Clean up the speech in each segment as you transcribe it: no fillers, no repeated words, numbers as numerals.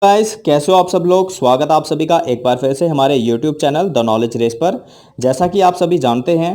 Guys, कैसे हो आप सब लोग। स्वागत है आप सभी का एक बार फिर से हमारे YouTube channel the knowledge race पर। जैसा कि आप सभी जानते हैं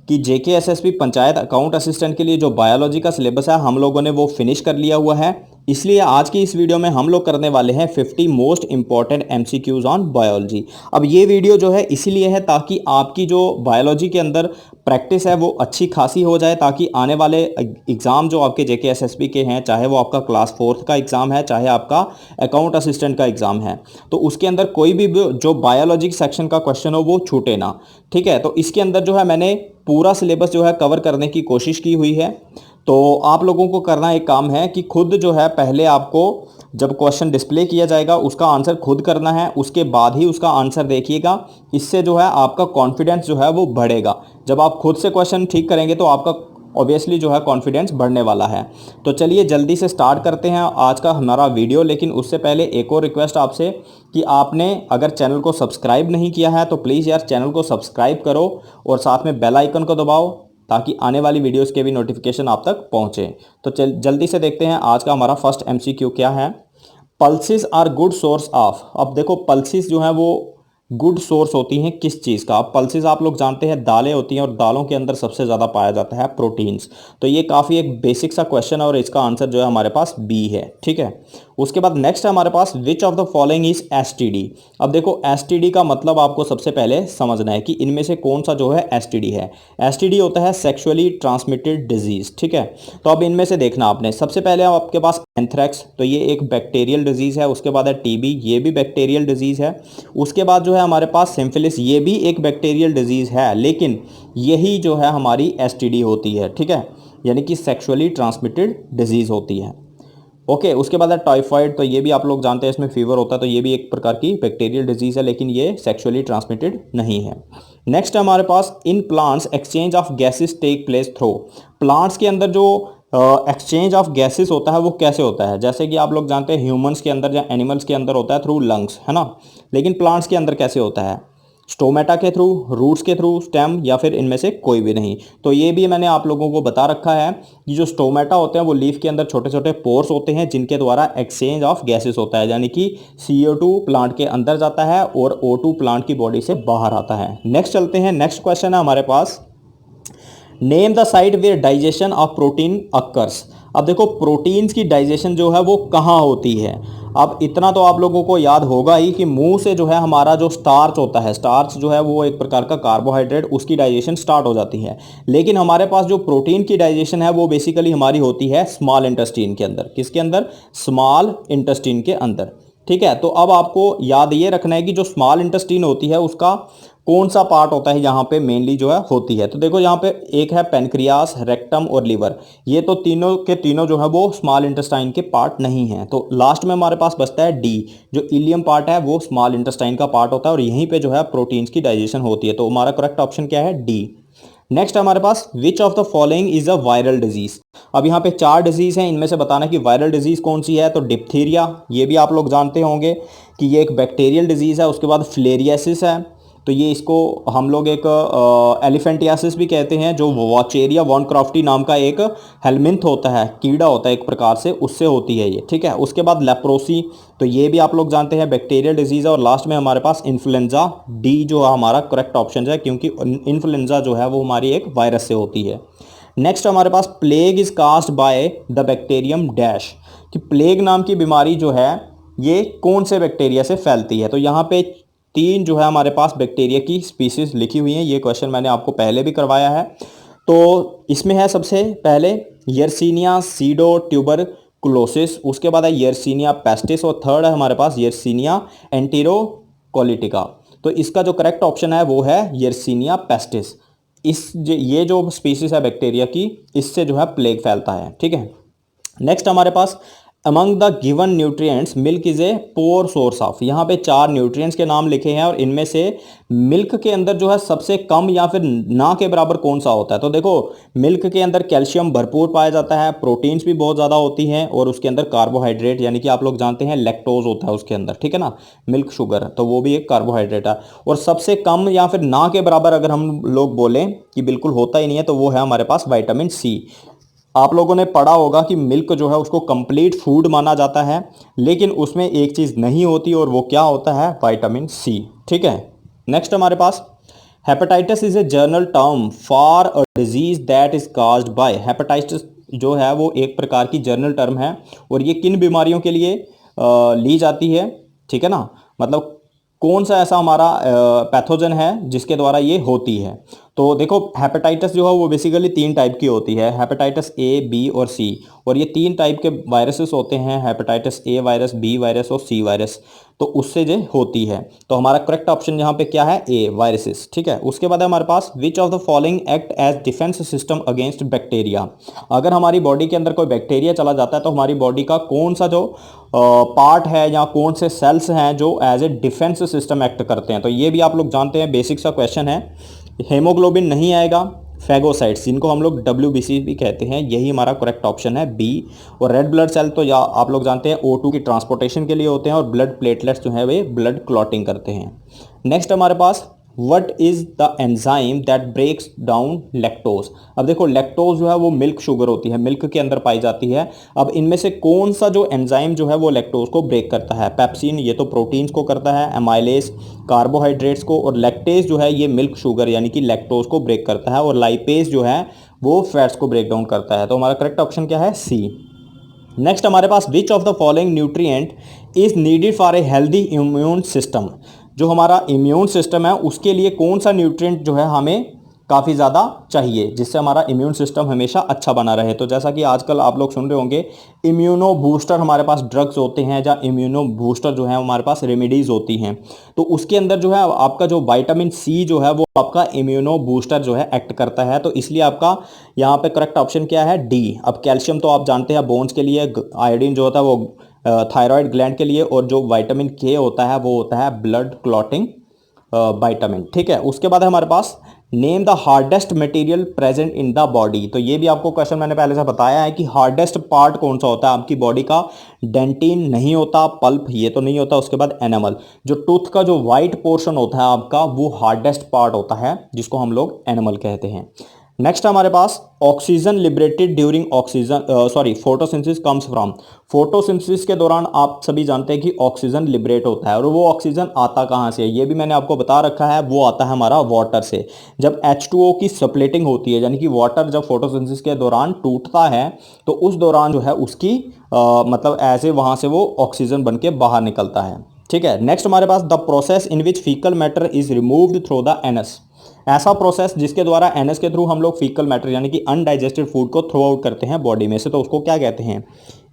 कि JKSSP पंचायत अकाउंट असिस्टेंट के लिए जो बायोलॉजी का सिलेबस है हम लोगों ने वो फिनिश कर लिया हुआ है। इसलिए आज की इस वीडियो में हम लोग करने वाले हैं 50 most important MCQs on biology. अब ये वीडियो जो है इसीलिए है ताकि आपकी जो बायोलॉजी के अंदर प्रैक्टिस है वो अच्छी खासी हो जाए, ताकि आने वाले एग्ज़ाम जो आपके JKSSP के हैं, चाहे वो आपका क्लास 4th का एग्ज़ाम है, चाहे आपका अकाउंट असिस्टेंट का एग्ज़ाम है, तो उसके अंदर कोई भी जो बायोलॉजी सेक्शन का क्वेश्चन हो वो छूटे ना। ठीक है, तो इसके अंदर जो है मैंने पूरा सिलेबस जो है कवर करने की कोशिश की हुई है। तो आप लोगों को करना एक काम है कि खुद जो है पहले आपको जब क्वेश्चन डिस्प्ले किया जाएगा उसका आंसर खुद करना है, उसके बाद ही उसका आंसर देखिएगा। इससे जो है आपका कॉन्फिडेंस जो है वो बढ़ेगा। जब आप खुद से क्वेश्चन ठीक करेंगे तो आपका ऑब्वियसली जो है कॉन्फिडेंस बढ़ने वाला है। तो चलिए जल्दी से स्टार्ट करते हैं आज का हमारा वीडियो। लेकिन उससे पहले एक और रिक्वेस्ट आपसे कि आपने अगर चैनल को सब्सक्राइब नहीं किया है तो प्लीज़ यार चैनल को सब्सक्राइब करो और साथ में बेल आइकन को दबाओ, ताकि आने वाली वीडियोस के भी नोटिफिकेशन आप तक पहुंचे। तो जल्दी से देखते हैं आज का हमारा फर्स्ट MCQ क्या है। Pulses are good source of. अब देखो पल्सिस जो है वो गुड सोर्स होती हैं किस चीज़ का। अब पल्सिस आप लोग जानते हैं दालें होती हैं और दालों के अंदर सबसे ज़्यादा पाया जाता है प्रोटीन्स। तो ये काफ़ी एक बेसिक सा क्वेश्चन है और इसका आंसर जो है हमारे पास बी है। ठीक है, उसके बाद नेक्स्ट है हमारे पास which of the following is STD। अब देखो STD का मतलब आपको सबसे पहले समझना है कि इनमें से कौन सा जो है STD है। STD होता है सेक्सुअली ट्रांसमिटेड डिजीज। ठीक है, तो अब इनमें से देखना आपने सबसे पहले आपके पास एंथ्रैक्स, तो ये एक बैक्टीरियल डिजीज है। उसके बाद है TB, ये भी बैक्टीरियल डिजीज है। उसके बाद जो है हमारे पास सिम्फिलिस, ये भी एक बैक्टीरियल डिजीज है, लेकिन यही जो है हमारी STD होती है। ठीक है, यानी कि सेक्सुअली ट्रांसमिटेड डिजीज होती है। ओके, उसके बाद है टाइफाइड, तो ये भी आप लोग जानते हैं इसमें फीवर होता है, तो ये भी एक प्रकार की बैक्टीरियल डिजीज है, लेकिन ये सेक्सुअली ट्रांसमिटेड नहीं है। नेक्स्ट है हमारे पास in plants exchange of gases take place through. Plants के अंदर जो एक्सचेंज ऑफ गैसेस होता है वो कैसे होता है। जैसे कि आप लोग जानते हैं ह्यूमंस के अंदर या एनिमल्स के अंदर होता है थ्रू लंग्स, है ना, लेकिन प्लांट्स के अंदर कैसे होता है, स्टोमेटा के थ्रू, रूट्स के थ्रू, स्टेम, या फिर इनमें से कोई भी नहीं। तो ये भी मैंने आप लोगों को बता रखा है कि जो स्टोमेटा होते हैं वो लीफ के अंदर छोटे छोटे पोर्स होते हैं जिनके द्वारा एक्सचेंज ऑफ गैसेस होता है, यानी कि CO2 प्लांट के अंदर जाता है और O2 प्लांट की बॉडी से बाहर आता है। नेक्स्ट चलते हैं, नेक्स्ट क्वेश्चन है हमारे पास name the site where digestion of protein occurs. अब देखो प्रोटीन्स की डाइजेशन जो है वो कहाँ होती है। अब इतना तो आप लोगों को याद होगा ही कि मुंह से जो है हमारा जो स्टार्च होता है, स्टार्च जो है वो एक प्रकार का कार्बोहाइड्रेट, उसकी डाइजेशन स्टार्ट हो जाती है। लेकिन हमारे पास जो प्रोटीन की डाइजेशन है वो बेसिकली हमारी होती है स्मॉल इंटेस्टीन के अंदर। किसके अंदर? स्मॉल इंटेस्टीन के अंदर। ठीक है, तो अब आपको याद ये रखना है कि जो स्मॉल इंटेस्टीन होती है उसका कौन सा पार्ट होता है यहाँ पे मेनली जो है होती है। तो देखो यहाँ पे एक है पेनक्रियास, रेक्टम और लिवर, ये तो तीनों के तीनों जो है वो स्मॉल इंटेस्टाइन के पार्ट नहीं है। तो लास्ट में हमारे पास बचता है डी, जो इलियम पार्ट है वो स्मॉल इंटेस्टाइन का पार्ट होता है और यहीं पे जो है प्रोटीन्स की डाइजेशन होती है। तो हमारा करेक्ट ऑप्शन क्या है? डी। नेक्स्ट हमारे पास which of the following is a viral disease. अब यहाँ पे 4 डिजीज हैं, इनमें से बताना कि वायरल डिजीज कौन सी है। तो डिप्थीरिया, ये भी आप लोग जानते होंगे कि ये एक बैक्टीरियल डिजीज है। उसके बाद फिलेरियासिस है, तो ये इसको हम लोग एक एलिफेंटियासिस भी कहते हैं, जो वॉचेरिया वॉनक्राफ्टी नाम का एक हेलमिंथ होता है, कीड़ा होता है एक प्रकार से, उससे होती है ये। ठीक है, उसके बाद लेप्रोसी, तो ये भी आप लोग जानते हैं बैक्टीरियल डिजीज है। और लास्ट में हमारे पास इन्फ्लुएंजा, डी जो हमारा करेक्ट ऑप्शन है, क्योंकि इन्फ्लुएंजा जो है वो हमारी एक वायरस से होती है। नेक्स्ट हमारे पास plague is caused by the bacterium dash, कि प्लेग नाम की बीमारी जो है ये कौन से बैक्टीरिया से फैलती है। तो यहाँ पे 3 जो है हमारे पास बैक्टीरिया की स्पीसीज लिखी हुई हैं। ये क्वेश्चन मैंने आपको पहले भी करवाया है। तो इसमें है सबसे पहले यर्सीनिया सीडो ट्यूबरकुलोसिस, उसके बाद है यर्सीनिया पेस्टिस और थर्ड है हमारे पास यर्सीनिया एंटीरोकोलिटिका। तो इसका जो करेक्ट ऑप्शन है वो है यर्सीनिया पेस्टिस। ये जो स्पीसीज है बैक्टीरिया की, इससे जो है प्लेग फैलता है। ठीक है, नेक्स्ट हमारे पास among the given nutrients milk is a poor source of. यहाँ पे 4 न्यूट्रिएंट्स के नाम लिखे हैं और इनमें से मिल्क के अंदर जो है सबसे कम या फिर ना के बराबर कौन सा होता है। तो देखो मिल्क के अंदर कैल्शियम भरपूर पाया जाता है, प्रोटीन्स भी बहुत ज़्यादा होती हैं और उसके अंदर कार्बोहाइड्रेट, यानी कि आप लोग जानते हैं लैक्टोज होता है उसके अंदर। ठीक है ना, मिल्क शुगर, तो वो भी एक कार्बोहाइड्रेट है। और सबसे कम या फिर ना के बराबर अगर हम लोग बोलें कि बिल्कुल होता ही नहीं है, तो वो है हमारे पास विटामिन C। आप लोगों ने पढ़ा होगा कि मिल्क जो है उसको कंप्लीट फूड माना जाता है, लेकिन उसमें एक चीज़ नहीं होती और वो क्या होता है, विटामिन सी। ठीक है, नेक्स्ट हमारे पास hepatitis is a general term for a disease that is caused by. Hepatitis जो है वो एक प्रकार की जर्नल टर्म है और ये किन बीमारियों के लिए ली जाती है, ठीक है ना, मतलब कौन सा ऐसा हमारा पैथोजन है जिसके द्वारा ये होती है। तो देखो हेपेटाइटिस जो है वो बेसिकली 3 टाइप की होती है, हेपेटाइटिस ए, बी और सी। और ये 3 टाइप के वायरसेस होते हैं, hepatitis A virus, B virus और सी वायरस। तो उससे जो होती है, तो हमारा करेक्ट ऑप्शन यहाँ पे क्या है, ए वायरसेस। ठीक है, उसके बाद है हमारे पास which of the following act as defence system against bacteria. अगर हमारी बॉडी के अंदर कोई बैक्टीरिया चला जाता है तो हमारी बॉडी का कौन सा जो पार्ट है या कौन से सेल्स हैं जो as a defence system act करते हैं। तो ये भी आप लोग जानते हैं, बेसिक सा क्वेश्चन है। हेमोग्लोबिन नहीं आएगा, फैगोसाइट्स जिनको हम लोग WBC भी कहते हैं, यही हमारा करेक्ट ऑप्शन है बी। और रेड ब्लड सेल तो या आप लोग जानते हैं O2 की ट्रांसपोर्टेशन के लिए होते हैं और ब्लड प्लेटलेट्स जो है वे ब्लड क्लॉटिंग करते हैं। नेक्स्ट हमारे पास what is the enzyme that breaks down lactose. अब देखो लैक्टोज जो है वो मिल्क शुगर होती है, मिल्क के अंदर पाई जाती है। अब इनमें से कौन सा जो एंजाइम जो है वो लैक्टोज को ब्रेक करता है, पेप्सिन ये तो प्रोटीन्स को करता है, एमाइलेज कार्बोहाइड्रेट्स को, और लैक्टेज जो है ये मिल्क शुगर यानी कि लैक्टोज को ब्रेक करता है, और लाइपेज जो है वो फैट्स को ब्रेक डाउन करता है। तो हमारा करेक्ट ऑप्शन क्या है, सी। नेक्स्ट हमारे पास which of the following nutrient is needed for a healthy immune system. जो हमारा इम्यून सिस्टम है उसके लिए कौन सा न्यूट्रिएंट जो है हमें काफ़ी ज़्यादा चाहिए जिससे हमारा इम्यून सिस्टम हमेशा अच्छा बना रहे। तो जैसा कि आजकल आप लोग सुन रहे होंगे, इम्यूनो बूस्टर हमारे पास ड्रग्स होते हैं, या इम्यूनो बूस्टर जो है हमारे पास रेमेडीज़ होती हैं। तो उसके अंदर जो है आपका जो विटामिन सी जो है वो आपका इम्यूनो बूस्टर जो है एक्ट करता है। तो इसलिए आपका यहाँ पे करेक्ट ऑप्शन क्या है, डी। अब कैल्शियम तो आप जानते हैं बोन्स के लिए, आयोडीन जो होता है वो थायराइड ग्लैंड के लिए, और जो विटामिन के होता है वो होता है ब्लड क्लॉटिंग विटामिन। ठीक है, उसके बाद है हमारे पास name the hardest material present in the body. तो ये भी आपको क्वेश्चन मैंने पहले से बताया है कि हार्डेस्ट पार्ट कौन सा होता है आपकी बॉडी का, डेंटिन नहीं होता, पल्प ये तो नहीं होता, उसके बाद एनिमल जो टूथ का जो वाइट पोर्शन होता है आपका वो हार्डेस्ट पार्ट होता है जिसको हम लोग एनिमल कहते हैं। नेक्स्ट हमारे पास oxygen liberated during photosynthesis comes from. Photosynthesis के दौरान आप सभी जानते हैं कि ऑक्सीजन लिबरेट होता है, और वो ऑक्सीजन आता कहाँ से है ये भी मैंने आपको बता रखा है, वो आता है हमारा वाटर से। जब H2O की स्प्लिटिंग होती है, यानी कि वाटर जब फोटोसिंथेसिस के दौरान टूटता है तो उस दौरान जो है उसकी मतलब ऐसे वहाँ से वो ऑक्सीजन बन के बाहर निकलता है। ठीक है, नेक्स्ट हमारे पास the process in which faecal matter is removed through the anus. ऐसा प्रोसेस जिसके द्वारा एनएस के थ्रू हम लोग फीकल मैटर यानी कि अनडाइजेस्टेड फूड को थ्रो आउट करते हैं बॉडी में से, तो उसको क्या कहते हैं,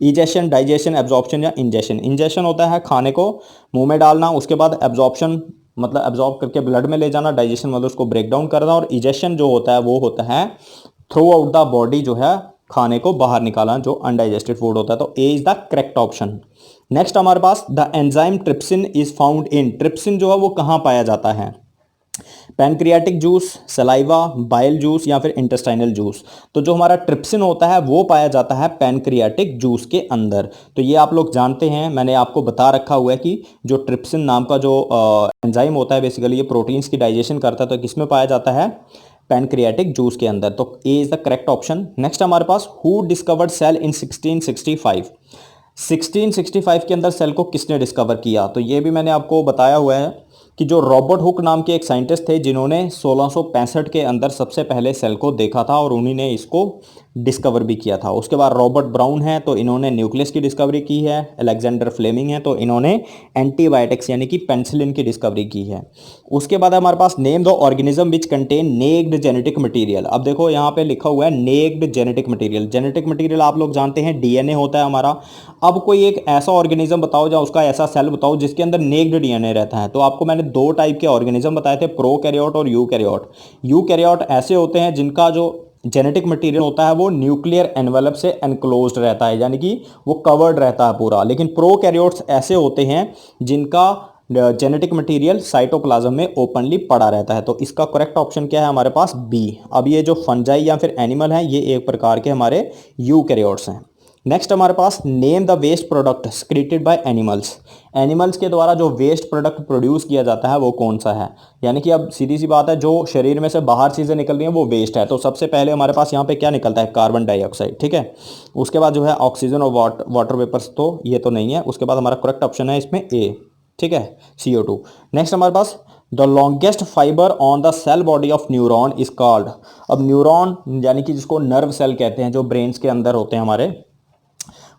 इजेशन, डाइजेशन, एब्जॉर्प्शन या इंजेशन। इंजेशन होता है खाने को मुंह में डालना, उसके बाद एब्जॉर्प्शन मतलब एब्जॉर्ब करके ब्लड में ले जाना, डाइजेशन मतलब उसको ब्रेक डाउन करना, और इजेशन जो होता है वो होता है थ्रू आउट द बॉडी जो है खाने को बाहर निकालना जो अनडाइजेस्टेड फूड होता है। तो A is the correct option. Next हमारे पास the enzyme trypsin is found in. Trypsin जो है वो कहाँ पाया जाता है, pancreatic juice, saliva, bile juice या फिर इंटेस्टाइनल जूस। तो जो हमारा ट्रिप्सिन होता है वो पाया जाता है पैनक्रियाटिक जूस के अंदर। तो ये आप लोग जानते हैं, मैंने आपको बता रखा हुआ है कि जो ट्रिप्सिन नाम का जो एंजाइम होता है बेसिकली ये प्रोटीन्स की डाइजेशन करता है। तो किसमें पाया जाता है, पैनक्रियाटिक जूस के अंदर। तो A is the correct option. Next हमारे पास हु डिस्कवर्ड सेल इन 1665। 1665 के अंदर सेल को किसने डिस्कवर किया, तो ये भी मैंने आपको बताया हुआ है कि जो रॉबर्ट हुक नाम के एक साइंटिस्ट थे जिन्होंने 1665 के अंदर सबसे पहले सेल को देखा था और उन्हीं ने इसको डिस्कवर भी किया था। उसके बाद रॉबर्ट ब्राउन है तो इन्होंने न्यूक्लियस की डिस्कवरी की है, अलेक्जेंडर फ्लेमिंग है तो इन्होंने एंटीबायोटिक्स यानी कि पेनिसिलिन की डिस्कवरी की है। उसके बाद हमारे पास name the organism which contain naked genetic material. अब देखो यहाँ पे लिखा हुआ है naked genetic material. Genetic material आप लोग जानते हैं डीएनए होता है हमारा। अब कोई एक ऐसा ऑर्गेनिज्म बताओ या उसका ऐसा सेल बताओ जिसके अंदर नेक्ड डीएनए रहता है। तो आपको मैंने 2 टाइप के ऑर्गेनिज्म बताए थे, प्रोकैरियोट और यूकैरियोट। यूकैरियोट ऐसे होते हैं जिनका जो जेनेटिक मटेरियल होता है वो न्यूक्लियर एनवेलप से एनक्लोज्ड रहता है, यानी कि वो कवर्ड रहता है पूरा। लेकिन प्रोकैरियोट्स ऐसे होते हैं जिनका जेनेटिक मटेरियल साइटोप्लाज्म में ओपनली पड़ा रहता है। तो इसका करेक्ट ऑप्शन क्या है हमारे पास, बी। अब ये जो फंजाई या फिर एनिमल हैं ये एक प्रकार के हमारे यूकैरियोट्स हैं। नेक्स्ट हमारे पास name the waste product secreted by animals. Animals के द्वारा जो वेस्ट प्रोडक्ट प्रोड्यूस किया जाता है वो कौन सा है, यानी कि अब सीधी सी बात है, जो शरीर में से बाहर चीज़ें निकल रही हैं वो वेस्ट है। तो सबसे पहले हमारे पास यहाँ पे क्या निकलता है, कार्बन डाइऑक्साइड, ठीक है। उसके बाद जो है ऑक्सीजन और वाटर वेपर्स, तो ये तो नहीं है। उसके बाद हमारा करेक्ट ऑप्शन है इसमें ए, ठीक है, CO2। नेक्स्ट हमारे पास the longest fibre on the cell body of neuron is called. अब न्यूरॉन यानी कि जिसको नर्व सेल कहते हैं, जो ब्रेन्स के अंदर होते हैं हमारे,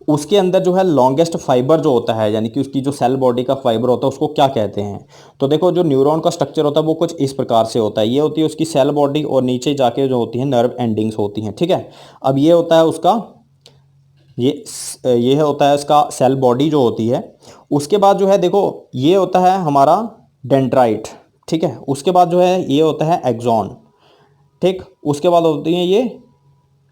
उसके अंदर जो है लॉन्गेस्ट फाइबर जो होता है, यानी कि उसकी जो सेल बॉडी का फाइबर होता है, उसको क्या कहते हैं। तो देखो, जो न्यूरॉन का स्ट्रक्चर होता है वो कुछ इस प्रकार से होता है। ये होती है उसकी सेल बॉडी और नीचे जाके जो होती है नर्व एंडिंग्स होती हैं, ठीक है। अब ये होता है उसका, ये होता है इसका सेल बॉडी जो होती है। उसके बाद जो है देखो, ये होता है हमारा डेंड्राइट, ठीक है। उसके बाद जो है ये होता है एक्सॉन, ठीक। उसके बाद होती हैं ये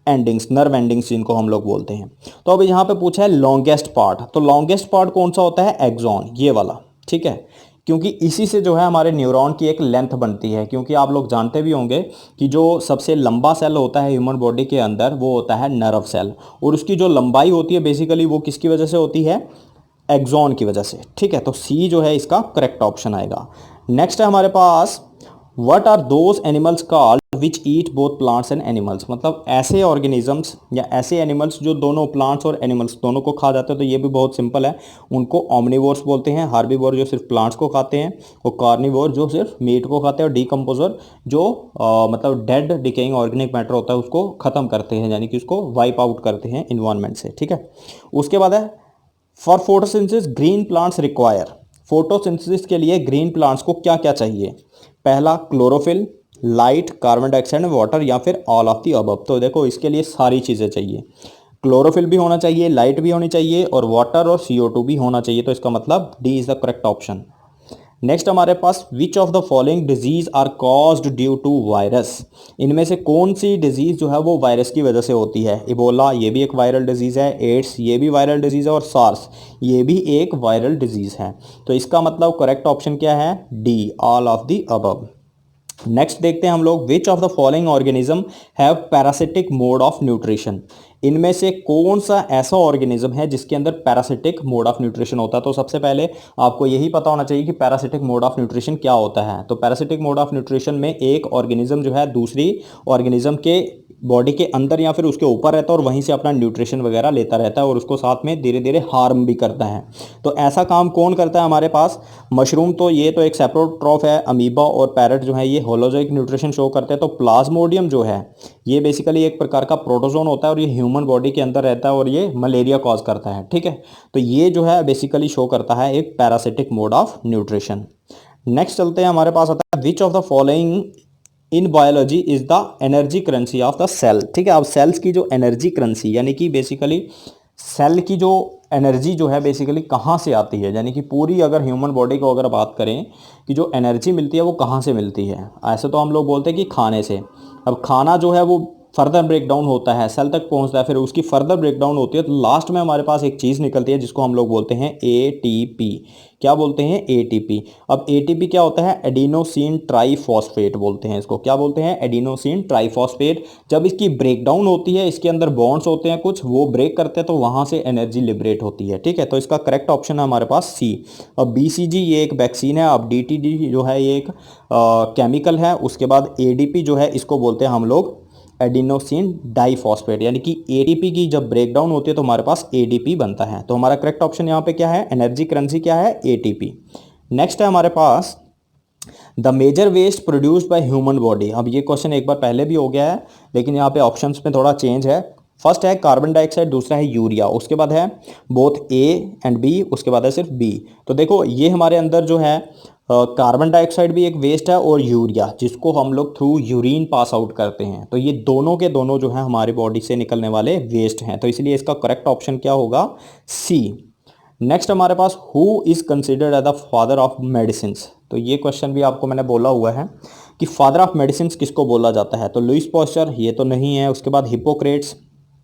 एंडिंग्स, नर्व एंडिंग्स जिनको हम लोग बोलते हैं। तो अभी यहाँ पे पूछा है लॉन्गेस्ट पार्ट, तो लॉन्गेस्ट पार्ट कौन सा होता है, एक्सॉन, ये वाला, ठीक है। क्योंकि इसी से जो है हमारे न्यूरॉन की एक लेंथ बनती है। क्योंकि आप लोग जानते भी होंगे कि जो सबसे लंबा सेल होता है ह्यूमन बॉडी के अंदर वो होता है नर्व सेल, और उसकी जो लंबाई होती है बेसिकली वो किसकी वजह से होती है, एक्सॉन की वजह से, ठीक है। तो सी जो है इसका करेक्ट ऑप्शन आएगा। नेक्स्ट है हमारे पास, what are those animals called which eat both plants and animals. मतलब ऐसे ऑर्गेनिजम्स या ऐसे एनिमल्स जो दोनों प्लांट्स और एनिमल्स दोनों को खा जाते हैं। तो ये भी बहुत सिंपल है, उनको ऑमनिवोर्स बोलते हैं। हार्बीवोर जो सिर्फ प्लांट्स को खाते हैं, और कार्निवोर जो सिर्फ मीट को खाते हैं, और डीकम्पोजर जो मतलब डेड डिकेइंग ऑर्गेनिक मैटर होता है उसको ख़त्म करते हैं, यानी कि उसको वाइप आउट करते हैं इन्वायरमेंट से, ठीक है। उसके बाद है, for photosynthesis green plants require. Photosynthesis के लिए ग्रीन प्लांट्स को क्या क्या चाहिए, पहला chlorophyll, light, carbon dioxide, water, या फिर ऑल ऑफ द अबव। तो देखो, इसके लिए सारी चीज़ें चाहिए, क्लोरोफिल भी होना चाहिए, लाइट भी होनी चाहिए, और वाटर और CO2 भी होना चाहिए। तो इसका मतलब D is the correct option. Next हमारे पास, which of the following disease are caused due to virus. इनमें से कौन सी डिजीज जो है वो वायरस की वजह से होती है। इबोला, ये भी एक वायरल डिजीज़ है। एड्स, ये भी वायरल डिजीज़ है। और सार्स, ये भी एक वायरल डिजीज़ है। तो इसका मतलब करेक्ट ऑप्शन क्या है, D, all of the above. Next देखते हैं हम लोग, विच of the following organism have parasitic mode of nutrition. इनमें से कौन सा ऐसा ऑर्गेनिज्म है जिसके अंदर पैरासिटिक मोड ऑफ न्यूट्रिशन होता है। तो सबसे पहले आपको यही पता होना चाहिए कि पैरासिटिक मोड ऑफ न्यूट्रिशन क्या होता है। तो पैरासिटिक मोड ऑफ न्यूट्रिशन में एक ऑर्गेनिज्म जो है दूसरी ऑर्गेनिज्म के बॉडी के अंदर या फिर उसके ऊपर रहता है, और वहीं से अपना न्यूट्रिशन वगैरह लेता रहता है, और उसको साथ में धीरे धीरे हार्म भी करता है। तो ऐसा काम कौन करता है हमारे पास, मशरूम, तो ये तो एक सेप्रोट्रॉफ है। अमीबा और पैरट जो है ये होलोजोइक न्यूट्रिशन शो करते हैं। तो प्लाज्मोडियम जो है ये बेसिकली एक प्रकार का प्रोटोजोन होता है, और ये ह्यूमन बॉडी के अंदर रहता है, और ये मलेरिया कॉज करता है, ठीक है। तो ये जो है बेसिकली शो करता है एक parasitic mode of nutrition. Next चलते हैं, हमारे पास आता है, which of the following in biology is the energy currency of the cell. ठीक है, अब सेल्स की जो एनर्जी करेंसी, यानी कि बेसिकली सेल की जो एनर्जी जो है बेसिकली कहाँ से आती है, यानी कि पूरी अगर ह्यूमन बॉडी को अगर बात करें कि जो एनर्जी मिलती है वो कहाँ से मिलती है। ऐसे तो हम लोग बोलते हैं कि खाने से। अब खाना जो है वो फर्दर ब्रेक डाउन होता है, सेल तक पहुंचता है, फिर उसकी फर्दर ब्रेक डाउन होती है, तो लास्ट में हमारे पास एक चीज़ निकलती है जिसको हम लोग बोलते हैं ATP। क्या बोलते हैं, ATP। अब ATP क्या होता है, एडिनोसिन ट्राईफॉस्फेट बोलते हैं इसको। क्या बोलते हैं, एडिनोसिन ट्राईफॉस्फेट। जब इसकी ब्रेक डाउन होती है, इसके अंदर बॉन्ड्स होते हैं कुछ, वो ब्रेक करते हैं, तो वहाँ से एनर्जी लिबरेट होती है। ठीक है, तो इसका करेक्ट ऑप्शन है हमारे पास C। अब BCG ये एक वैक्सीन है। अब DTD जो है ये एक केमिकल है। उसके बाद ADP जो है इसको बोलते हैं हम लोग एडिनोसिन डाइफॉस्फेट, यानी कि ATP की जब ब्रेकडाउन होती है तो हमारे पास ADP बनता है। तो हमारा करेक्ट ऑप्शन यहाँ पे क्या है, एनर्जी करेंसी क्या है, ATP। नेक्स्ट है हमारे पास the major waste produced by human body. अब ये क्वेश्चन एक बार पहले भी हो गया है, लेकिन यहाँ पे ऑप्शंस में थोड़ा चेंज है। फर्स्ट है कार्बन डाइऑक्साइड, दूसरा है यूरिया, उसके बाद है बोथ A एंड B, उसके बाद है सिर्फ B। तो देखो ये हमारे अंदर जो है कार्बन डाइऑक्साइड भी एक वेस्ट है, और यूरिया जिसको हम लोग थ्रू यूरिन पास आउट करते हैं। तो ये दोनों के दोनों जो है हमारी बॉडी से निकलने वाले वेस्ट हैं। तो इसलिए इसका करेक्ट ऑप्शन क्या होगा, C। नेक्स्ट हमारे पास who is considered as the father of medicine. तो ये क्वेश्चन भी आपको मैंने बोला हुआ है कि फादर ऑफ मेडिसिन किसको बोला जाता है। तो लुईस पास्चर ये तो नहीं है। उसके बाद हिपोक्रेट्स,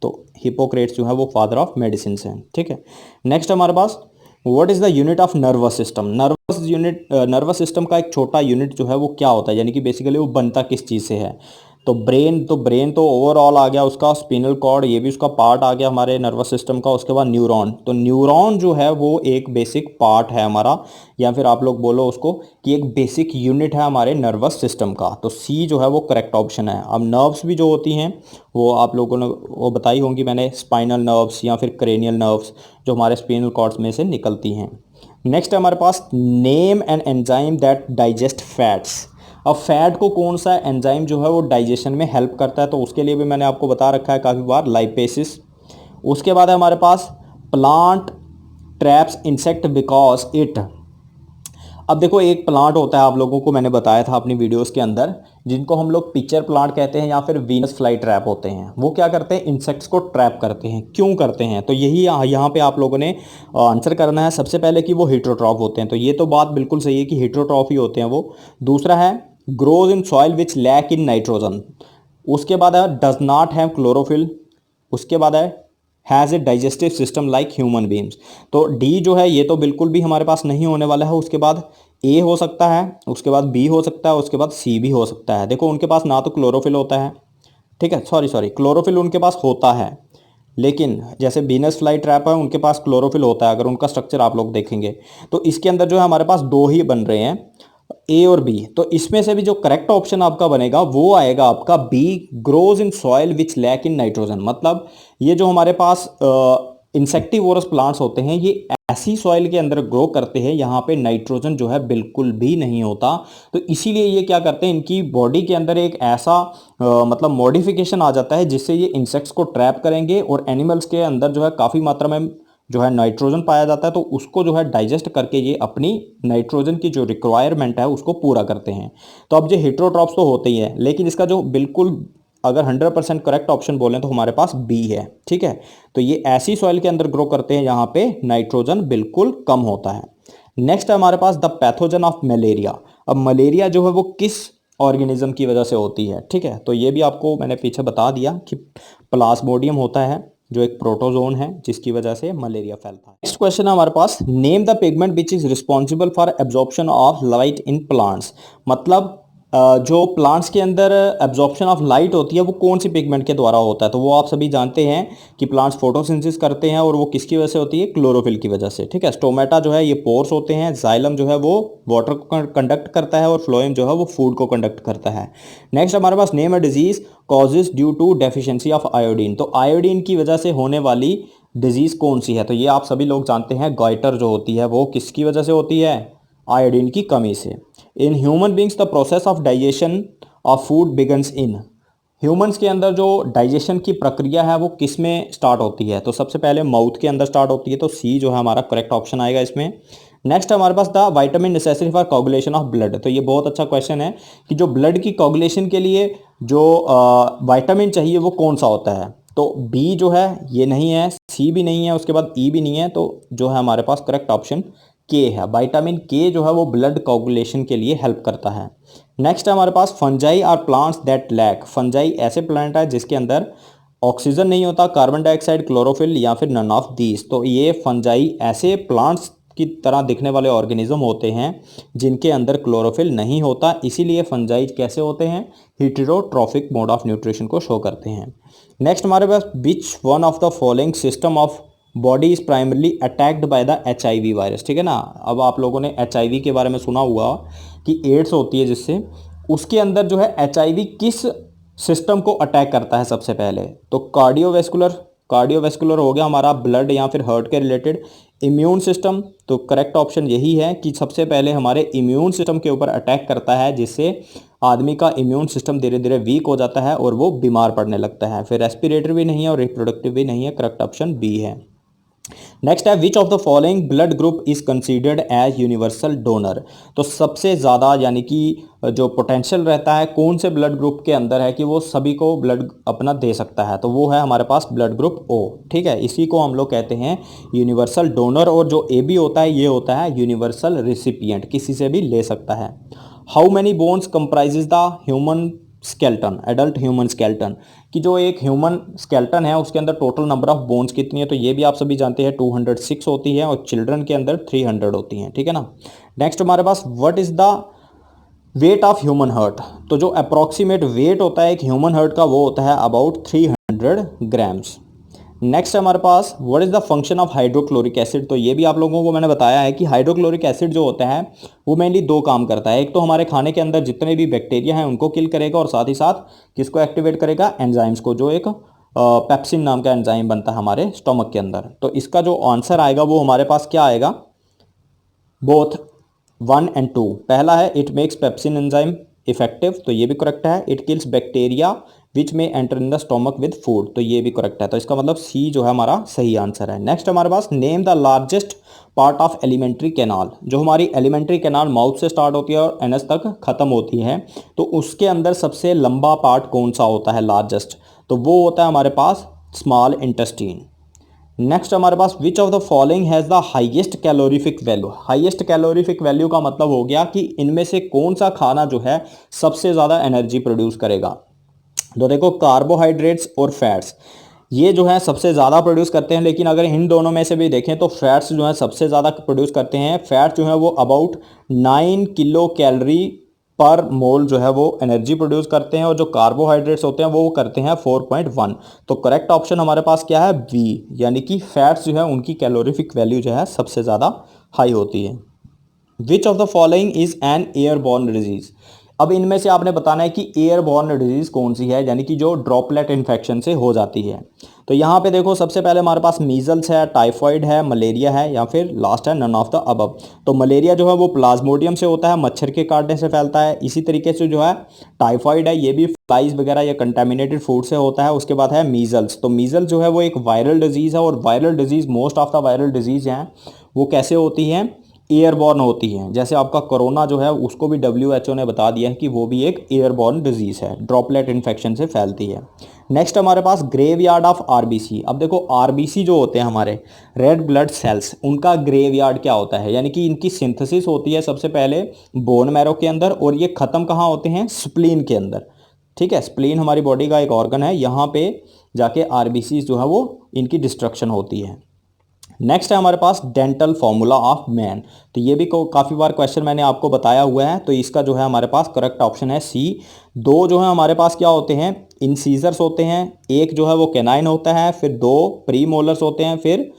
तो हिपोक्रेट्स जो है वो फादर ऑफ मेडिसिन हैं। ठीक है, नेक्स्ट हमारे पास what is the unit of nervous system. Nervous system का एक छोटा यूनिट जो है वो क्या होता है, यानी कि बेसिकली वो बनता किस चीज़ से है। तो ब्रेन तो ओवरऑल आ गया उसका, स्पिनल कॉर्ड ये भी उसका पार्ट आ गया हमारे नर्वस सिस्टम का। उसके बाद न्यूरॉन, तो न्यूरॉन जो है वो एक बेसिक पार्ट है हमारा, या फिर आप लोग बोलो उसको कि एक बेसिक यूनिट है हमारे नर्वस सिस्टम का। तो सी जो है वो करेक्ट ऑप्शन है। अब नर्व्स भी जो होती हैं वो आप लोगों ने वो बताई होंगी मैंने, स्पाइनल नर्व्स या फिर क्रेनियल नर्व्स जो हमारे स्पिनल कॉर्ड्स में से निकलती हैं। नेक्स्ट है हमारे पास name an enzyme that digest fats. अब फैट को कौन सा एंजाइम जो है वो डाइजेशन में हेल्प करता है, तो उसके लिए भी मैंने आपको बता रखा है काफ़ी बार, लाइपेसिस। उसके बाद है हमारे पास plant traps insect because it. अब देखो एक प्लांट होता है, आप लोगों को मैंने बताया था अपनी वीडियोस के अंदर, जिनको हम लोग पिक्चर प्लांट कहते हैं या फिर वीनस फ्लाई ट्रैप होते हैं। वो क्या करते हैं, इंसेक्ट्स को ट्रैप करते हैं। क्यों करते हैं, तो यही यहाँ पे आप लोगों ने आंसर करना है। सबसे पहले कि वो हेट्रोट्रॉफ होते हैं, तो ये तो बात बिल्कुल सही है कि हेट्रोट्रॉफ ही होते हैं वो। दूसरा है grows in soil which lack in nitrogen. उसके बाद है डज नॉट हैव क्लोरोफिल। उसके बाद है has a digestive system like human beings. तो डी जो है ये तो बिल्कुल भी हमारे पास नहीं होने वाला है। उसके बाद ए हो सकता है, उसके बाद बी हो सकता है, उसके बाद सी भी हो सकता है। देखो उनके पास ना तो क्लोरोफिल होता है, ठीक है, सॉरी क्लोरोफिल उनके पास होता है, लेकिन जैसे बीनस फ्लाई ट्रैप है उनके पास क्लोरोफिल होता है, अगर उनका स्ट्रक्चर आप लोग देखेंगे। तो इसके अंदर जो है हमारे पास दो ही बन रहे हैं, ए और बी। तो इसमें से भी जो करेक्ट ऑप्शन आपका बनेगा वो आएगा आपका B, grows in soil which lack in nitrogen. मतलब ये जो हमारे पास इंसेक्टिवोरस प्लांट्स होते हैं ये ऐसी सॉइल के अंदर ग्रो करते हैं यहाँ पे नाइट्रोजन जो है बिल्कुल भी नहीं होता। तो इसीलिए ये क्या करते हैं, इनकी बॉडी के अंदर एक ऐसा मतलब मॉडिफिकेशन आ जाता है जिससे ये इंसेक्ट्स को ट्रैप करेंगे, और एनिमल्स के अंदर जो है काफ़ी मात्रा में जो है नाइट्रोजन पाया जाता है, तो उसको जो है डाइजेस्ट करके ये अपनी नाइट्रोजन की जो रिक्वायरमेंट है उसको पूरा करते हैं। तो अब ये हेट्रोट्रॉप्स तो होते ही है, लेकिन इसका जो बिल्कुल अगर 100% करेक्ट ऑप्शन बोलें तो हमारे पास बी है, ठीक है। तो ये ऐसी सॉइल के अंदर ग्रो करते हैं यहाँ पे नाइट्रोजन बिल्कुल कम होता है। नेक्स्ट है हमारे पास द पैथोजन ऑफ मलेरिया। अब मलेरिया जो है वो किस ऑर्गेनिज्म की वजह से होती है, ठीक है, तो ये भी आपको मैंने पीछे बता दिया कि प्लाज्मोडियम होता है जो एक प्रोटोजोन है जिसकी वजह से मलेरिया फैलता है। नेक्स्ट क्वेश्चन है हमारे पास, name the pigment which is responsible for absorption of light in plants. मतलब जो प्लांट्स के अंदर एब्जॉर्प्शन ऑफ लाइट होती है वो कौन सी पिगमेंट के द्वारा होता है, तो वो आप सभी जानते हैं कि प्लांट्स फोटोसिंथेसिस करते हैं, और वो किसकी वजह से होती है, क्लोरोफिल की वजह से, ठीक है। स्टोमेटा जो है ये पोर्स होते हैं, जाइलम जो है वो वाटर को कंडक्ट करता है, और फ्लोएम जो है वो फूड को कंडक्ट करता है। नेक्स्ट हमारे पास name a disease causes due to deficiency of iodine. तो आयोडीन की वजह से होने वाली डिजीज कौन सी है, तो ये आप सभी लोग जानते हैं, गॉइटर जो होती है वो किसकी वजह से होती है, आयोडीन की कमी से। In human beings the process of digestion of food begins in. Humans के अंदर जो डाइजेशन की प्रक्रिया है वो किस में स्टार्ट होती है, तो सबसे पहले माउथ के अंदर स्टार्ट होती है, तो सी जो है हमारा करेक्ट ऑप्शन आएगा इसमें। नेक्स्ट हमारे पास the vitamin necessary for coagulation of blood. तो ये बहुत अच्छा क्वेश्चन है कि जो ब्लड की कोगुलेशन के लिए जो विटामिन चाहिए वो कौन सा होता है, तो बी जो है ये नहीं है, सी भी नहीं है, उसके बाद ई भी नहीं है, तो जो है हमारे पास करेक्ट ऑप्शन के है। विटामिन के जो है वो ब्लड कोगुलेशन के लिए हेल्प करता है। नेक्स्ट है हमारे पास fungi are plants that lack. Fungi ऐसे प्लांट है जिसके अंदर ऑक्सीजन नहीं होता, कार्बन डाइऑक्साइड, क्लोरोफिल या फिर नन ऑफ दीज। तो ये फंजाई ऐसे प्लांट्स की तरह दिखने वाले ऑर्गेनिज्म होते हैं जिनके अंदर क्लोरोफिल नहीं होता, इसीलिए फंजाई कैसे होते हैं, हेटेरोट्रॉफिक मोड ऑफ न्यूट्रिशन को शो करते हैं। नेक्स्ट हमारे पास which one of the following system of body is primarily attacked by the HIV virus, ठीक है ना। अब आप लोगों ने HIV के बारे में सुना हुआ कि एड्स होती है जिससे, उसके अंदर जो है HIV किस सिस्टम को अटैक करता है सबसे पहले, तो कार्डियोवैस्कुलर हो गया हमारा, ब्लड या फिर हार्ट के रिलेटेड। इम्यून सिस्टम, तो करेक्ट ऑप्शन यही है कि सबसे पहले हमारे इम्यून सिस्टम के ऊपर अटैक करता है, जिससे आदमी का इम्यून सिस्टम धीरे धीरे वीक हो जाता है और वो बीमार पड़ने लगता है। फिर रेस्पिरेटरी भी नहीं है और रिप्रोडक्टिव भी नहीं है, करेक्ट ऑप्शन बी है। नेक्स्ट है which of the following blood group is considered as universal donor. तो सबसे ज़्यादा यानी कि जो पोटेंशियल रहता है कौन से ब्लड ग्रुप के अंदर है कि वो सभी को ब्लड अपना दे सकता है, तो वो है हमारे पास ब्लड ग्रुप ओ, ठीक है। इसी को हम लोग कहते हैं यूनिवर्सल डोनर, और जो ए बी होता है ये होता है यूनिवर्सल रिसिपिएंट, किसी से भी ले सकता है। How many bones comprises the human skeleton, adult human skeleton, कि जो एक ह्यूमन स्केल्टन है उसके अंदर टोटल नंबर ऑफ बोन्स कितनी है, तो ये भी आप सभी जानते हैं 206 होती है, और चिल्ड्रन के अंदर 300 होती हैं, ठीक है ना। नेक्स्ट हमारे पास what is the weight of human heart, तो जो अप्रॉक्सीमेट वेट होता है एक ह्यूमन हार्ट का वो होता है अबाउट 300 ग्राम्स। नेक्स्ट हमारे पास what is the function of hydrochloric acid, तो ये भी आप लोगों को मैंने बताया है कि हाइड्रोक्लोरिक एसिड जो होता है वो मेनली दो काम करता है। एक तो हमारे खाने के अंदर जितने भी बैक्टीरिया हैं उनको किल करेगा और साथ ही साथ किसको एक्टिवेट करेगा, एंजाइम्स को, जो एक पेप्सिन नाम का एंजाइम बनता है हमारे स्टोमक के अंदर। तो इसका जो आंसर आएगा वो हमारे पास क्या आएगा, बोथ 1 और 2। पहला है it makes pepsin enzyme effective, तो ये भी करेक्ट है। इट किल्स बैक्टीरिया विच में enter in the stomach with food, तो ये भी करेक्ट है। तो इसका मतलब सी जो है हमारा सही आंसर है। नेक्स्ट हमारे पास name the largest part of alimentary canal, जो हमारी एलिमेंट्री कैनाल माउथ से स्टार्ट होती है और एनस तक खत्म होती है, तो उसके अंदर सबसे लंबा पार्ट कौन सा होता है लार्जेस्ट, तो वो होता है हमारे पास स्मॉल इंटेस्टीन। नेक्स्ट हमारे पास which of the following has the highest calorific value, highest calorific value का मतलब हो गया कि इनमें से कौन सा खाना जो है सबसे ज़्यादा एनर्जी प्रोड्यूस करेगा। तो देखो कार्बोहाइड्रेट्स और फैट्स ये जो है सबसे ज़्यादा प्रोड्यूस करते हैं, लेकिन अगर इन दोनों में से भी देखें तो फैट्स जो है सबसे ज़्यादा प्रोड्यूस करते हैं। फैट जो है वो अबाउट 9 किलो कैलोरी पर मोल जो है वो एनर्जी प्रोड्यूस करते हैं, और जो कार्बोहाइड्रेट्स होते हैं वो करते हैं 4.1। तो करेक्ट ऑप्शन हमारे पास क्या है, बी, यानी कि फैट्स जो है उनकी कैलोरीफिक वैल्यू जो है सबसे ज़्यादा हाई होती है। Which of the following is an airborne disease, अब इनमें से आपने बताना है कि एयरबॉर्न डिजीज कौन सी है, यानी कि जो ड्रॉपलेट इन्फेक्शन से हो जाती है। तो यहाँ पे देखो सबसे पहले हमारे पास मीजल्स है, टाइफॉइड है, मलेरिया है, या फिर लास्ट है नन ऑफ द अबव। तो मलेरिया जो है वो प्लाज्मोडियम से होता है, मच्छर के काटने से फैलता है। इसी तरीके से जो है टाइफॉइड है ये भी फ्लाइज वगैरह या कंटामिनेटेड फूड से होता है। उसके बाद है मीजल्स, तो मीजल्स जो है वो एक वायरल डिजीज़ है, और viral disease most of the viral disease हैं वो कैसे होती हैं, एयरबॉर्न होती हैं। जैसे आपका कोरोना जो है उसको भी WHO ने बता दिया है कि वो भी एक एयरबॉर्न डिजीज़ है, ड्रॉपलेट इन्फेक्शन से फैलती है। नेक्स्ट हमारे पास ग्रेवयार्ड ऑफ RBC, अब देखो RBC जो होते हैं हमारे रेड ब्लड सेल्स, उनका ग्रेवयार्ड क्या होता है, यानी कि इनकी सिंथेसिस होती है सबसे पहले बोन मैरो के अंदर, और ये ख़त्म कहाँ होते हैं, स्प्लीन के अंदर। ठीक है, स्प्लीन हमारी बॉडी का एक ऑर्गन है, यहाँ पे जाके RBC जो है वो इनकी डिस्ट्रक्शन होती है। नेक्स्ट है हमारे पास डेंटल फॉर्मूला ऑफ मैन, तो ये भी काफ़ी बार क्वेश्चन मैंने आपको बताया हुआ है। तो इसका जो है हमारे पास करेक्ट ऑप्शन है सी। दो जो है हमारे पास क्या होते हैं, इंसीजर्स होते हैं, एक जो है वो कैनाइन होता है, फिर दो प्री मोलर्स होते हैं, फिर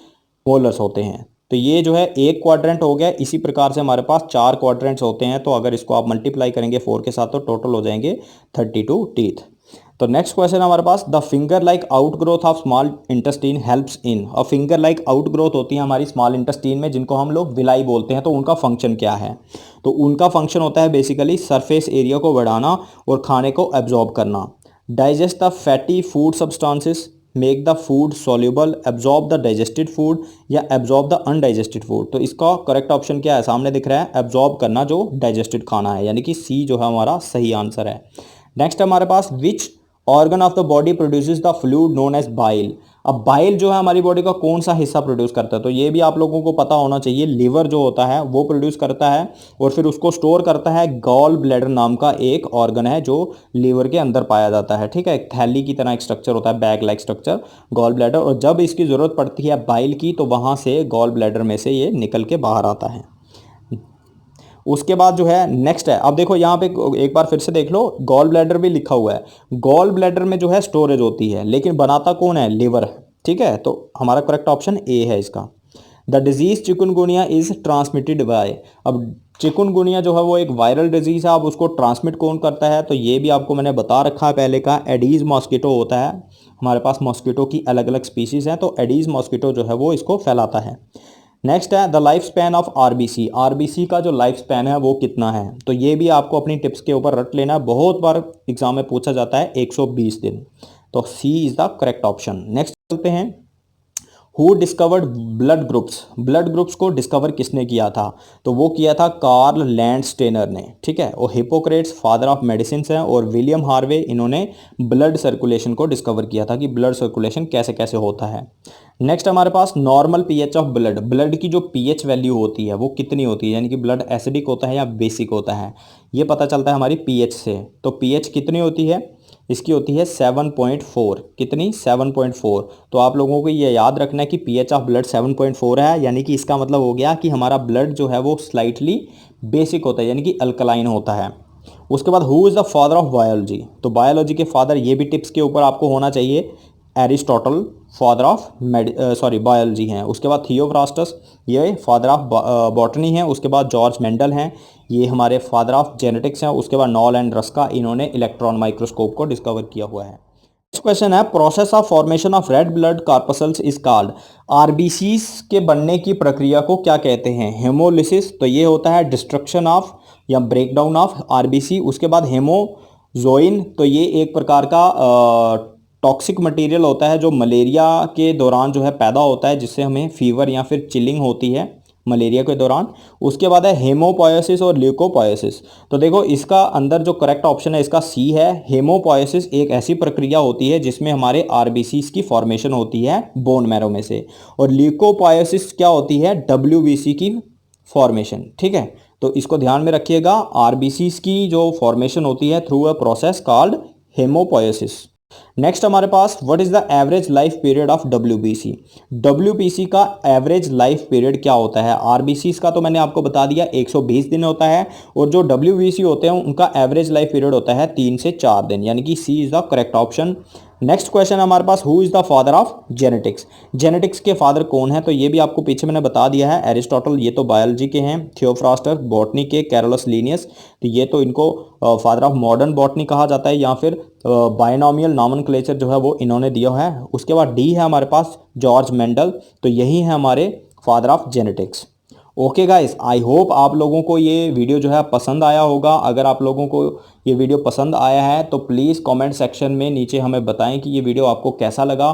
मोलर्स होते हैं। तो ये जो है एक क्वाड्रेंट हो गया। इसी प्रकार से हमारे पास 4 क्वाड्रेंट्स होते हैं, तो अगर इसको आप मल्टीप्लाई करेंगे 4 के साथ तो टोटल हो जाएंगे 32 टीथ। तो नेक्स्ट क्वेश्चन हमारे पास the finger like outgrowth of small intestine helps in, और फिंगर लाइक आउटग्रोथ होती है हमारी स्मॉल इंटेस्टीन में, जिनको हम लोग विलाई बोलते हैं। तो उनका फंक्शन क्या है, तो उनका फंक्शन होता है बेसिकली सरफेस एरिया को बढ़ाना और खाने को एब्जॉर्ब करना, digest the fatty food substances, make the food soluble, absorb the digested food, या एब्जॉर्ब द अनडाइजेस्टेड फूड। तो इसका करेक्ट ऑप्शन क्या है, सामने दिख रहा है, एब्जॉर्ब करना जो डाइजेस्टेड खाना है, यानी कि सी जो है हमारा सही आंसर है। नेक्स्ट हमारे पास which organ of the body produces the fluid known as bile, अब बाइल जो है हमारी बॉडी का कौन सा हिस्सा प्रोड्यूस करता है, तो ये भी आप लोगों को पता होना चाहिए। लिवर जो होता है वो प्रोड्यूस करता है, और फिर उसको स्टोर करता है गॉल ब्लैडर नाम का एक ऑर्गन है जो लिवर के अंदर पाया जाता है। ठीक है, एक थैली की तरह एक स्ट्रक्चर होता है, bag like structure, gall bladder, और जब इसकी ज़रूरत पड़ती है बाइल की तो वहाँ से गॉल ब्लैडर में से ये निकल के बाहर आता है। उसके बाद जो है नेक्स्ट है, अब देखो यहाँ पे एक बार फिर से देख लो, गॉल ब्लैडर भी लिखा हुआ है। गॉल ब्लैडर में जो है स्टोरेज होती है, लेकिन बनाता कौन है, लिवर। ठीक है, तो हमारा करेक्ट ऑप्शन ए है इसका। The disease chikungunya is transmitted by, अब चिकुनगुनिया जो है वो एक वायरल डिजीज है, अब उसको ट्रांसमिट कौन करता है, तो ये भी आपको मैंने बता रखा है पहले का, एडीज मॉस्किटो होता है। हमारे पास मॉस्किटो की अलग अलग स्पीसीज हैं, तो एडीज मॉस्किटो जो है वो इसको फैलाता है। नेक्स्ट है the life span of RBC, RBC का जो लाइफ स्पैन है वो कितना है, तो ये भी आपको अपनी टिप्स के ऊपर रट लेना है, बहुत बार एग्जाम में पूछा जाता है, 120 दिन। तो C is the correct option. Next चलते हैं, who discovered blood groups, blood groups को डिस्कवर किसने किया था, तो वो किया था कार्ल लैंडस्टेनर ने। ठीक है, और हिपोक्रेट्स फादर ऑफ मेडिसिन हैं, और विलियम हार्वे, इन्होंने ब्लड सर्कुलेशन को डिस्कवर किया था कि ब्लड सर्कुलेशन कैसे कैसे होता है। नेक्स्ट हमारे पास normal pH of blood, blood की जो पीएच वैल्यू होती है वो कितनी होती है, यानी कि ब्लड एसिडिक होता है या बेसिक होता है, ये पता चलता है हमारी पीएच से। तो पीएच कितनी होती है, इसकी होती है 7.4, कितनी, 7.4। तो आप लोगों को ये याद रखना है कि पीएच ऑफ ब्लड 7.4 है, यानी कि इसका मतलब हो गया कि हमारा ब्लड जो है वो स्लाइटली बेसिक होता है, यानी कि अल्कलाइन होता है। उसके बाद who is the father of biology, तो बायोलॉजी के फादर, ये भी टिप्स के ऊपर आपको होना चाहिए, एरिस्टोटल फादर ऑफ बायोलॉजी हैं। उसके बाद थियोफ्रास्टस, ये फादर ऑफ बॉटनी हैं। उसके बाद जॉर्ज मेंडल हैं, ये हमारे फादर ऑफ जेनेटिक्स हैं। उसके बाद नॉल एंड रस्का, इन्होंने इलेक्ट्रॉन माइक्रोस्कोप को डिस्कवर किया हुआ है। नेक्स्ट क्वेश्चन है, process of formation of red blood corpuscles is called, RBCs के बनने की प्रक्रिया को क्या कहते हैं? हेमोलिसिस, तो ये होता है डिस्ट्रक्शन ऑफ या ब्रेकडाउन ऑफ आरबीसी। उसके बाद हेमोजोइन, तो ये एक प्रकार का टॉक्सिक मटेरियल होता है जो मलेरिया के दौरान जो है पैदा होता है, जिससे हमें फीवर या फिर चिलिंग होती है मलेरिया के दौरान। उसके बाद है हेमोपोएसिस और ल्यूकोपोएसिस, तो देखो इसका अंदर जो करेक्ट ऑप्शन है इसका सी है। हेमोपोएसिस एक ऐसी प्रक्रिया होती है जिसमें हमारे आरबीसीज की फॉर्मेशन होती है बोन मैरो में से, और ल्यूकोपोएसिस क्या होती है? डब्ल्यूबीसी की फॉर्मेशन, ठीक है। तो इसको ध्यान में रखिएगा, आरबीसीज की जो फॉर्मेशन होती है through a process called haemopoiesis. Next हमारे पास, what is the average life period of WBC, WBC का एवरेज लाइफ पीरियड क्या होता है? आरबीसी का तो मैंने आपको बता दिया 120 दिन होता है, और जो डब्ल्यूबीसी होते हैं उनका एवरेज लाइफ पीरियड होता है 3 से 4 दिन, यानी कि C is the correct option. Next question हमारे पास, who is the father of genetics, genetics के फादर कौन है? तो ये भी आपको पीछे मैंने बता दिया है, एरिस्टोटल, ये तो बायोलॉजी के हैं। थियोफ्रास्टस बॉटनी के, कैरोलस लीनियस, तो ये तो इनको फादर ऑफ मॉडर्न बॉटनी कहा जाता है, या फिर बायनोमियल नॉमेनक्लेचर जो है वो इन्होंने दिया है। उसके बाद डी है हमारे पास जॉर्ज मेंडल, तो यही है हमारे father of genetics. Okay guys, I hope आप लोगों को ये वीडियो जो है पसंद आया होगा। अगर आप लोगों को ये वीडियो पसंद आया है तो प्लीज़ कमेंट सेक्शन में नीचे हमें बताएं कि ये वीडियो आपको कैसा लगा,